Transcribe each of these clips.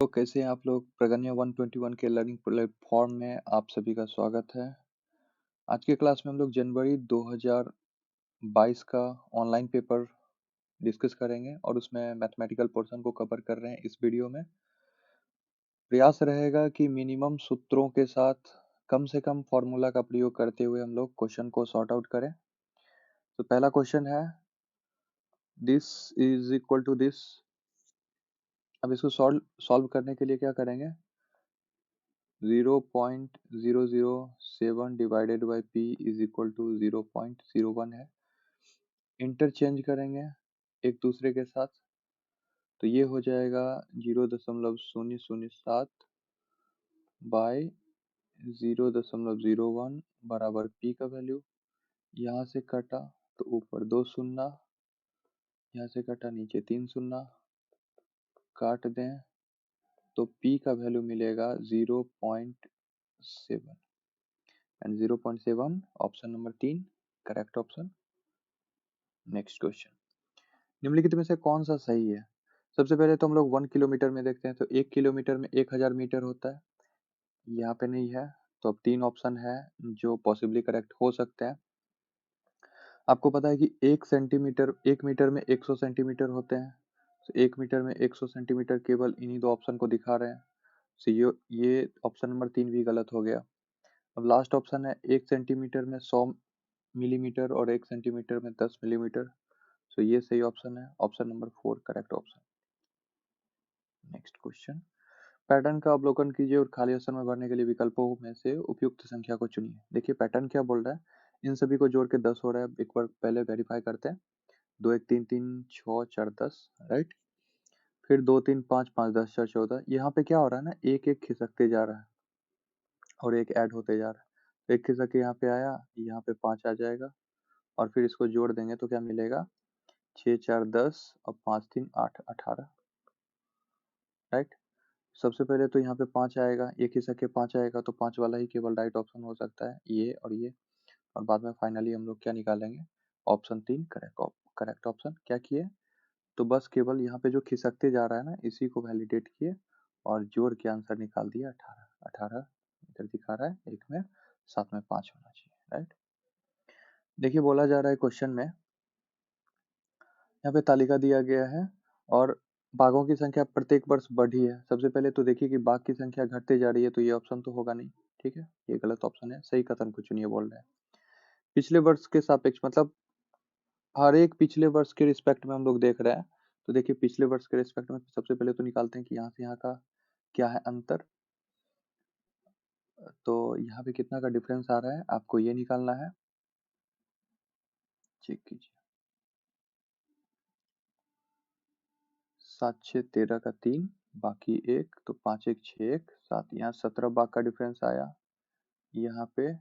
तो कैसे हैं आप लोग? प्रगन्या 121 के लर्निंग प्लेटफॉर्म में आप सभी का स्वागत है। आज के क्लास में हम लोग जनवरी 2022 का ऑनलाइन पेपर डिस्कस करेंगे और उसमें मैथमेटिकल पोर्शन को कवर कर रहे हैं इस वीडियो में। प्रयास रहेगा कि मिनिमम सूत्रों के साथ कम से कम फॉर्मूला का प्रयोग करते हुए हम लोग क्वेश्चन को सॉर्ट आउट करें। तो पहला क्वेश्चन है this is equal to this. अब इसको सॉल्व करने के लिए क्या करेंगे? 0.007 divided by p is equal to 0.01 है। इंटरचेंज करेंगे एक दूसरे के साथ, तो ये हो जाएगा 0.007 बाय 0.01 बराबर p का वैल्यू। यहाँ से कटा तो ऊपर 2 शून्य, यहाँ से कटा नीचे 3 शून्य, काट दें तो p का वैल्यू मिलेगा 0.7 and 0.7 option number 3 correct option. Next question, निम्नलिखित में से कौन सा सही है? सबसे पहले तो हम लोग 1 किलोमीटर में देखते हैं, तो 1 किलोमीटर में 1000 मीटर होता है। यहाँ पे नहीं है, तो अब 3 ऑप्शन है जो पॉसिबली करेक्ट हो सकते हैं। आपको पता है कि 1 सेंटीमीटर 1 मीटर में 100 सेंटीमीटर होते हैं, तो 1 मीटर में 100 सेंटीमीटर केवल इन्हीं दो ऑप्शन को दिखा रहे हैं। तो ये ऑप्शन नंबर 3 भी गलत हो गया। अब लास्ट ऑप्शन है 1 सेंटीमीटर में 100 मिलीमीटर और 1 सेंटीमीटर में 10 मिलीमीटर, तो ये सही ऑप्शन है, option number 4 correct option. Next question, pattern का अवलोकन कीजिए और खाली स्थान में भरने के लिए विकल्पों में से उपयुक्त संख्या को चुनिए। देखिए पैटर्न क्या बोल रहा है, इन सभी को जोड़ के 10 हो रहा है। एक बार पहले वेरीफाई करते हैं। 2 1 3 3 6 4 10 राइट, फिर 2 3 5 5 10 4 14। यहाँ पे क्या हो रहा है ना, एक एक खिसकते जा रहा है और एक ऐड होते जा रहा है। एक खिसक के यहाँ पे आया, यहाँ पे 5 आ जाएगा और फिर इसको जोड़ देंगे तो क्या मिलेगा, 6 4 10 और 5 3 8 18 राइट। सबसे पहले तो यहाँ पे 5 आएगा, एक ही सके 5 आएगा, तो 5 वाला ही केवल राइट ऑप्शन हो सकता है, ये और ये। और बाद में फाइनली हम लोग क्या निकालेंगे, ऑप्शन 3 करेक्ट ऑप्शन। क्या किए, तो बस केवल यहाँ पे जो खिसकते जा रहा है ना, इसी को वैलिडेट किए और जोड़ के आंसर निकाल दिया 18। 18 इधर दिखा रहा है एक में, साथ में 5 होना चाहिए राइट। देखिए बोला जा रहा है क्वेश्चन में, यहाँ पे तालिका दिया गया है और बाघों की संख्या प्रत्येक वर्ष बढ़ी है। सबसे पहले तो देखिए कि बाघ की संख्या घटते जा रही है, तो ये ऑप्शन तो होगा नहीं, ठीक है, ये गलत ऑप्शन है। सही कथन को चुनिए बोल रहे हैं। पिछले वर्ष के सापेक्ष, मतलब हर एक पिछले वर्ष के रिस्पेक्ट में हम लोग देख रहे हैं। तो देखिए पिछले वर्ष के रिस्पेक्ट में सबसे पहले तो निकालते हैं कि यहाँ से यहाँ का क्या है अंतर। तो यहाँ पे कितना का डिफरेंस आ रहा है, आपको ये निकालना है, चेक कीजिए। 7 6 13 का 3 बाकी 1, तो 5 1 6 1 7, यहाँ 17 बाघ का डिफरेंस आया, यहाँ पे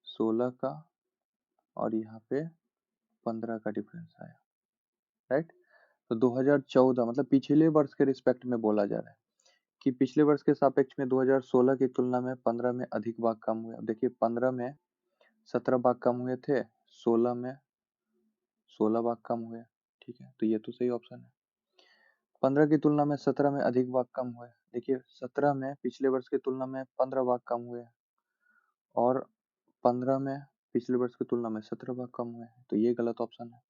16 का और यहाँ पे 15 का डिफरेंस आया राइट। तो 2014 मतलब पिछले वर्ष के रिस्पेक्ट में बोला जा रहा है कि पिछले वर्ष के सापेक्ष में 2016 की तुलना में 15 में अधिक बाघ कम हुए। अब देखिए 15 में 17 बाघ कम हुए थे, 16 में 16 बाघ कम हुए, ठीक है, तो ये तो सही ऑप्शन है। 15 की तुलना में 17 में अधिक बाघ कम हुए, देखिए 17 में पिछले वर्ष की तुलना में 15 बाघ कम हुए और 15 में पिछले वर्ष की तुलना में 17 बाघ कम हुए, तो ये गलत ऑप्शन है।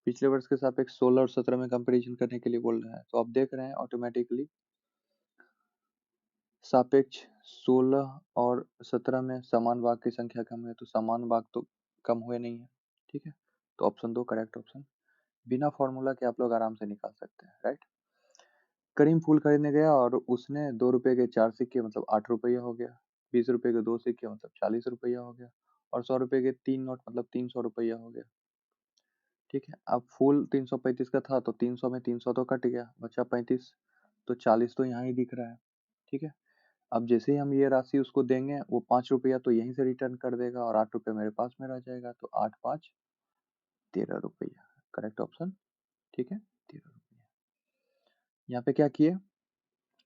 पिछले वर्ष के सापेक्ष 16 और 17 में कंपैरिजन करने के लिए बोल रहा है, तो आप देख रहे हैं ऑटोमेटिकली सापेक्ष 16 और 17 में समान बाघ की संख्या कम है, तो समान बाघ तो कम हुए नहीं है, ठीक है, तो ऑप्शन 2 करेक्ट ऑप्शन। बिना फॉर्मूला के आप लोग आराम से निकाल सकते हैं राइट। करीम फूल खरीदने गया और उसने 2 रुपए के 4 सिक्के मतलब 8 रुपया हो गया, 20 रुपए के 2 सिक्के मतलब 40 रुपया हो गया और 100 रुपए के 3 नोट मतलब 300 रुपया हो गया, ठीक है। अब फूल 335 का था, तो 300 में 300 तो कट गया, बचा 35, तो 40 तो यहाँ ही दिख रहा है, ठीक है। अब जैसे ही हम ये राशि उसको देंगे, वो 5 रुपया तो यहीं से रिटर्न कर देगा और 8 रुपये मेरे पास में रह जाएगा, तो 8 5 13 रुपया करेक्ट ऑप्शन, ठीक है, 13 रुपया। यहाँ पे क्या किए,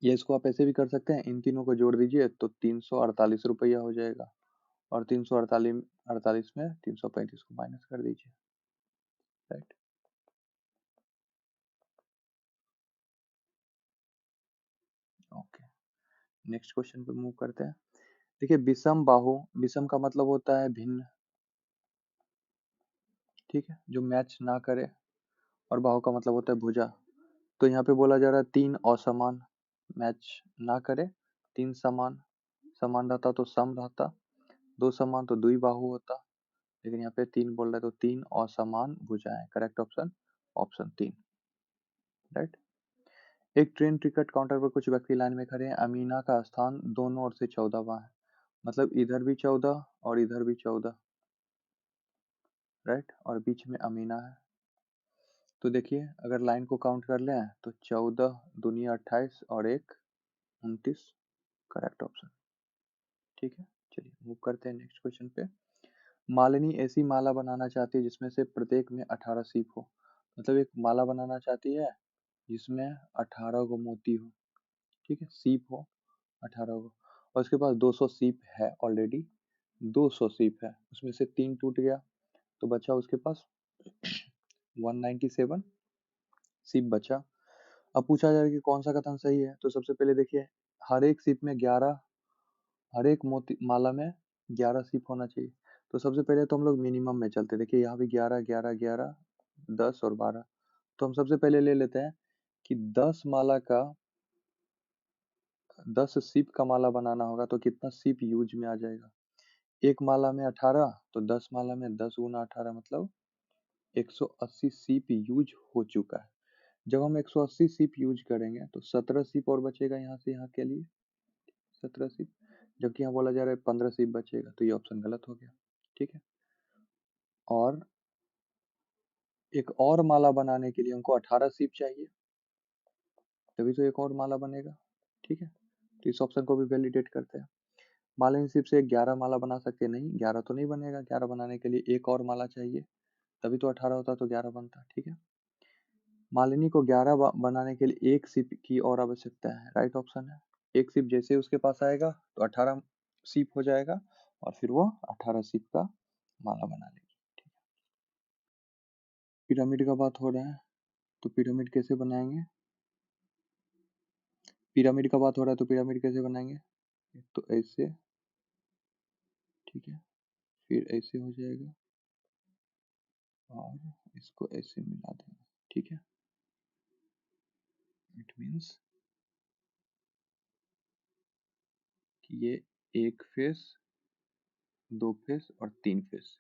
ये इसको आप ऐसे भी कर सकते हैं, इन तीनों को जोड़ दीजिए तो 348 रुपया हो जाएगा और 348 में 335 को माइनस कर दीजिए राइट। नेक्स्ट क्वेश्चन पे मूव करते हैं। देखिए विषम बाहु, विषम का मतलब होता है भिन्न, ठीक है, जो मैच ना करे, और बाहु का मतलब होता है भुजा। तो यहाँ पे बोला जा रहा है तीन असमान, मैच ना करे, तीन समान, समान रहता तो सम रहता, दो समान तो द्विबाहु होता, लेकिन यहाँ पे तीन बोल रहा है तो तीन असमान भुजाएं। करेक्ट ऑप्शन ऑप्शन तीन, राइट। एक ट्रेन टिकट काउंटर पर कुछ व्यक्ति लाइन में खड़े हैं। अमीना का स्थान दोनों ओर से 14वां है, मतलब इधर भी 14 और इधर भी 14, राइट, और बीच में अमीना है। तो देखिए अगर लाइन को काउंट कर लें तो 14 दूनी 28 और एक 29। करेक्ट ऑप्शन, ठीक है। चलिए मूव करते हैं नेक्स्ट क्वेश्चन पे। मालिनी ऐसी माला बनाना चाहती है जिसमें से प्रत्येक में 18 सीप हो, मतलब एक माला बनाना चाहती है जिसमें 18 गो मोती हो, ठीक है, सीप हो 18 गो, और उसके पास 200 सीप है ऑलरेडी, 200 सीप है, उसमें से 3 टूट गया तो बचा उसके पास 197 सीप बचा। अब पूछा जा रहा है कि कौन सा कथन सही है। तो सबसे पहले देखिए हर एक सीप में 11, हर एक मोती माला में 11 सीप होना चाहिए। तो सबसे पहले तो हम लोग मिनिमम में चलते, देखिए यहाँ भी 11 11 11 10 और 12। तो हम सबसे पहले ले लेते हैं कि 10 माला का 10 सीप का माला बनाना होगा तो कितना सीप यूज में आ जाएगा। एक माला में 18 तो 10 माला में 10 गुना 18 मतलब 180 सीप यूज हो चुका है। जब हम 180 सीप यूज करेंगे तो 17 सीप और बचेगा यहाँ से यहाँ के लिए, 17 सीप, जबकि यहाँ बोला जा रहा है 15 सीप बचेगा, तो ये ऑप्शन गलत हो गया, ठीक है। और एक और माला बनाने के लिए हमको 18 सीप चाहिए, तभी तो एक और माला बनेगा, ठीक है। तो इस ऑप्शन को भी वैलिडेट करते हैं। मालिनी सीप से 11 माला बना सकते हैं, नहीं 11 तो नहीं बनेगा, 11 बनाने के लिए एक और माला चाहिए, तभी तो 18 होता तो 11 बनता, ठीक है। मालिनी को 11 बनाने के लिए एक सीप की और आवश्यकता है, राइट ऑप्शन है। एक सीप जैसे उसके पास आएगा तो 18 सीप हो जाएगा और फिर वो 18 सीप का माला बना लेगी। पिरामिड का बात हो रहा है तो पिरामिड कैसे बनाएंगे, पिरामिड का बात हो रहा है तो पिरामिड कैसे बनाएंगे, तो ऐसे, ठीक है, फिर ऐसे हो जाएगा और इसको ऐसे मिला देंगे, ठीक है। इट मीन्स कि ये एक फेस, दो फेस और तीन फेस,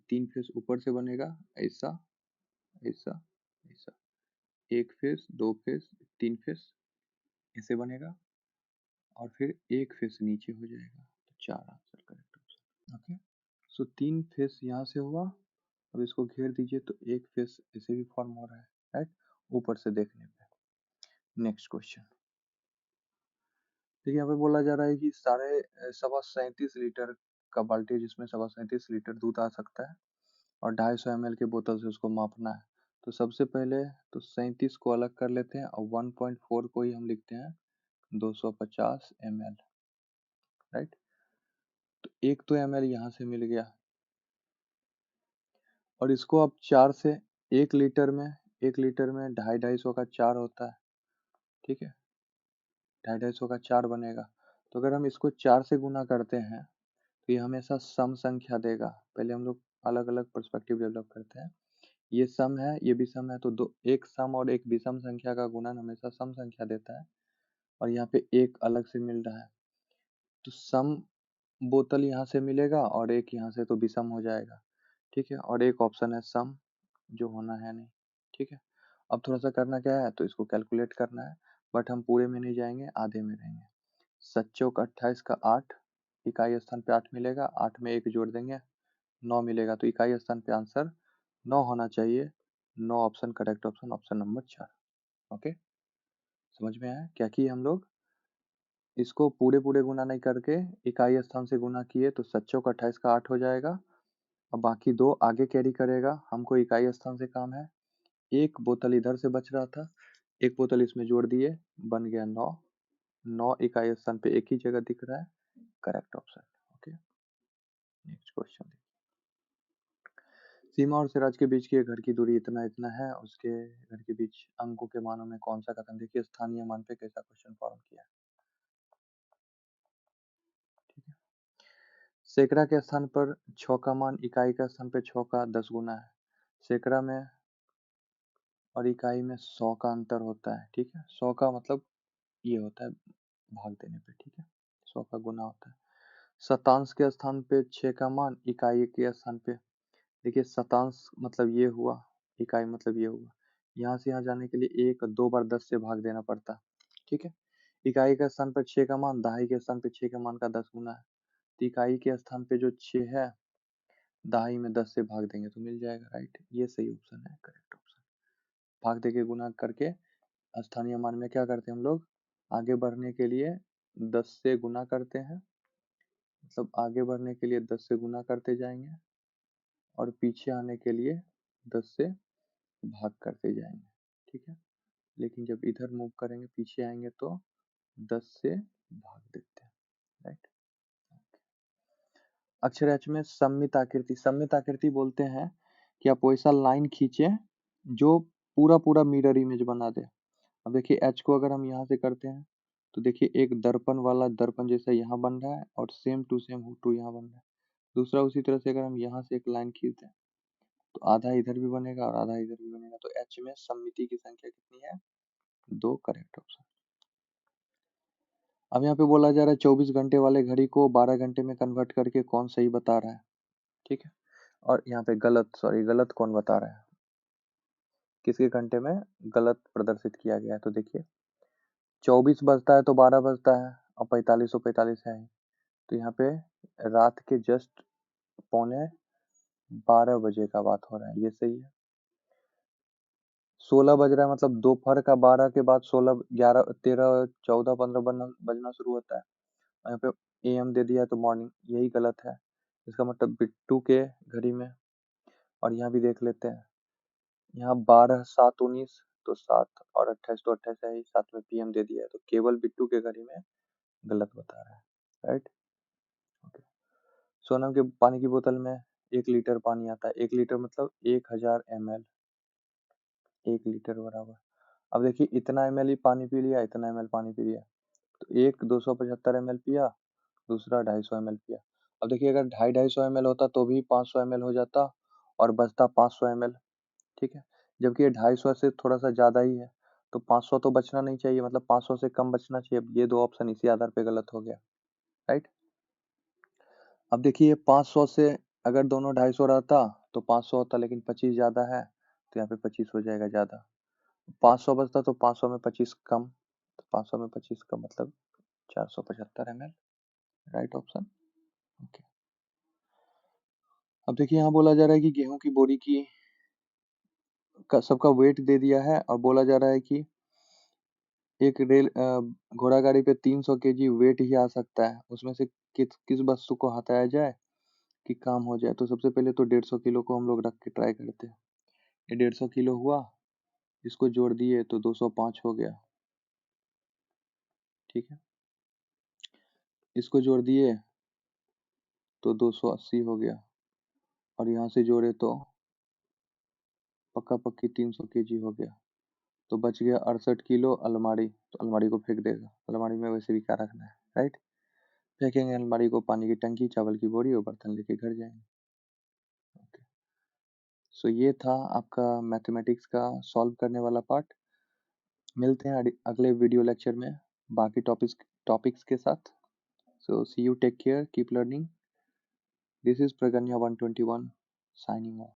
तीन फेस ऊपर से बनेगा ऐसा ऐसा ऐसा, एक फेस दो फेस तीन फेस ऐसे बनेगा, और फिर एक फेस नीचे हो जाएगा, तो चार आंसर करेक्ट ऑप्शन, ओके। सो तीन फेस यहाँ से हुआ, अब इसको घेर दीजिए तो एक फेस ऐसे भी फॉर्म हो रहा है, राइट, ऊपर से देखने पे। नेक्स्ट क्वेश्चन, देखिए यहाँ पे बोला जा रहा है कि साढ़े सवा 37 लीटर का बाल्टी है जिसमें सवा 37 लीटर दूध आ सकता है और 250 ml के बोतल से उसको मापना है। तो सबसे पहले तो 37 को अलग कर लेते हैं और 1.4 को ही हम लिखते हैं 250 ml, राइट। तो एक तो ml यहाँ से मिल गया और इसको अब 4 से, 1 लीटर में, 1 लीटर में 250 का 4 होता है, ठीक है, 250 का 4 बनेगा। तो अगर हम इसको 4 से गुना करते हैं तो ये हमेशा सम संख्या देगा। पहले हम लोग अलग अलग पर्सपेक्टिव डेवलप करते हैं, ये सम है ये भी सम है, तो दो, एक सम और एक विषम संख्या का गुणन हमेशा सम संख्या देता है, और यहाँ पे एक अलग से मिल रहा है तो सम बोतल यहाँ से मिलेगा और एक यहाँ से तो विषम हो जाएगा, ठीक है। और एक ऑप्शन है सम जो होना है नहीं, ठीक है। अब थोड़ा सा करना क्या है, तो इसको कैलकुलेट करना है, बट हम पूरे में नहीं जाएंगे, आधे में रहेंगे। 7 चौक 28 का 8, इकाई स्थान पे 8 मिलेगा, 8 में एक जोड़ देंगे 9 मिलेगा, तो इकाई स्थान पे आंसर 9 होना चाहिए। 9 option correct option, option number 4, okay. समझ में आया क्या किए हम लोग, इसको पूरे पूरे गुना नहीं करके इकाई स्थान से गुना किए तो 7 चौक 28 का 8 हो जाएगा, अब बाकी दो आगे कैरी करेगा, हमको इकाई स्थान से काम है। एक बोतल इधर से बच रहा था, एक बोतल इसमें जोड़ दिए, बन गया 9, 9 इकाई स्थान पे एक ही जगह दिख रहा है, correct option, okay. Next question, Seema और सिराज के बीच के घर की दूरी इतना इतना है, उसके घर के बीच अंकों के मानों में कौन सा कथन, देखिए स्थानीय मान पे कैसा क्वेश्चन फॉर्म किया है। सैकड़ा के स्थान पर 6 का मान इकाई के स्थान पर 6 का 10 गुना है। सैकड़ा में और इकाई में 100 का अंतर होता है, ठीक है। 100 का मतलब ये होता है भाग देने पे, ठीक है। 100 का गुना होता है। शतांश के स्थान पे 6 का मान, इकाई के स्थान पे, देखिए शतांश मतलब ये हुआ, इकाई मतलब ये हुआ। यहाँ से यहाँ जाने के लिए 2 बार 10 से भाग देना पड़ता है, ठीक है। इकाई के स्थान पर 6 का मान, दहाई के स्थान पे 6 के मान का 10 गुना है। तो इकाई के स्थान पे जो 6 है, दहाई में 10 से भाग देंगे तो मिल जाएगा, राइट। ये सही ऑप्शन है, करेक्ट ऑप्शन। भाग दे के गुना करके स्थानीय मान में क्या करते हैं हम लोग, आगे बढ़ने के लिए 10 से गुना करते हैं, मतलब आगे बढ़ने के लिए 10 से गुना करते जाएंगे और पीछे आने के लिए 10 से भाग करते जाएंगे, ठीक है। लेकिन जब इधर मूव करेंगे, पीछे आएंगे तो 10 से भाग देते हैं, राइट। अक्षर एच में सममित आकृति, सममित आकृति बोलते हैं कि आप वैसा लाइन खींचे जो पूरा पूरा मिरर इमेज बना दे। अब देखिए एच को अगर हम यहाँ से करते हैं तो देखिए एक दर्पण वाला दर्पण जैसा यहाँ बन रहा है और सेम टू यहाँ बन रहा है। दूसरा उसी तरह से अगर हम यहाँ से एक लाइन खींचते हैं तो आधा इधर भी बनेगा और आधा इधर भी बनेगा। तो एच में सममिति की संख्या कितनी है, 2, करेक्ट ऑप्शन। अब यहाँ पे बोला जा रहा है 24 घंटे वाले घड़ी को 12 घंटे में कन्वर्ट करके कौन सही बता रहा है, ठीक है। और यहाँ पे गलत कौन बता रहा है, किसके घंटे में गलत प्रदर्शित किया गया है। तो देखिए 24 बजता है तो 12 बजता है और 45 तो 45 है ही। तो यहाँ पे रात के जस्ट 11:45 का बात हो रहा है, ये सही है। 16 बज रहा है मतलब दोपहर का 12 के बाद 16, 11, 13, 14, 15 बजना शुरू होता है। यहाँ पे एम दे दिया है तो मॉर्निंग, यही गलत है। इसका मतलब बिट्टू के घड़ी में, और यहाँ भी देख लेते हैं, यहाँ 12, 7, 19 तो 7 और 28 तो 28 है ही, साथ में पीएम दे दिया है, तो केवल बिट्टू के घड़ी में गलत बता रहा है, राइट। ओके। सोनम के पानी की बोतल में 1 लीटर पानी आता है, 1 लीटर मतलब 1000 ml, 1 लीटर बराबर। अब देखिए इतना ml ही पानी पी लिया, इतना ml पानी पी लिया, तो एक 275 ml पिया, दूसरा 250 ml पिया। अब देखिए अगर 250 ml होता तो भी 500 ml हो जाता और बचता 500 ml, ठीक है। जबकि ये 250 से थोड़ा सा ज्यादा ही है, तो 500 तो बचना नहीं चाहिए, मतलब 500 से कम बचना चाहिए। अब ये 2 ऑप्शन इसी आधार पे गलत हो गया, राइट। अब देखिए 500 से अगर दोनों 250 रहता तो 500 होता, लेकिन 25 ज्यादा है तो यहाँ पे 25 हो जाएगा ज्यादा। 500 बचता तो 500 में 25 कम, तो 500 में 25 कम मतलब 475 ml, राइट ऑप्शन। ओके। अब देखिए यहाँ बोला जा रहा है कि गेहूं की बोरी की सबका वेट दे दिया है और बोला जा रहा है कि एक घोड़ा गाड़ी पे 300 केजी वेट ही आ सकता है, उसमें से किस वस्तु को हटाया जाए कि काम हो जाए। तो सबसे पहले तो 150 किलो को हम लोग रख के ट्राई करते हैं। ये 150 किलो हुआ, इसको जोड़ दिए तो 205 हो गया, ठीक है। इसको जोड़ दिए तो 280 हो गया, और यहाँ से जोड़े तो पक्का पक्की 300 केजी हो गया। तो बच गया 68 किलो अलमारी, तो अलमारी को फेंक देगा, अलमारी में वैसे भी क्या रखना है, राइट। फेंकेंगे अलमारी को, पानी की टंकी, चावल की बोरी और बर्तन लेके घर जाएंगे। ओके। सो ये था आपका मैथमेटिक्स का सॉल्व करने वाला पार्ट। मिलते हैं अगले वीडियो लेक्चर में बाकी टॉपिक्स के साथ। So see you, take care, keep learning. This is Pragnya 121 signing off.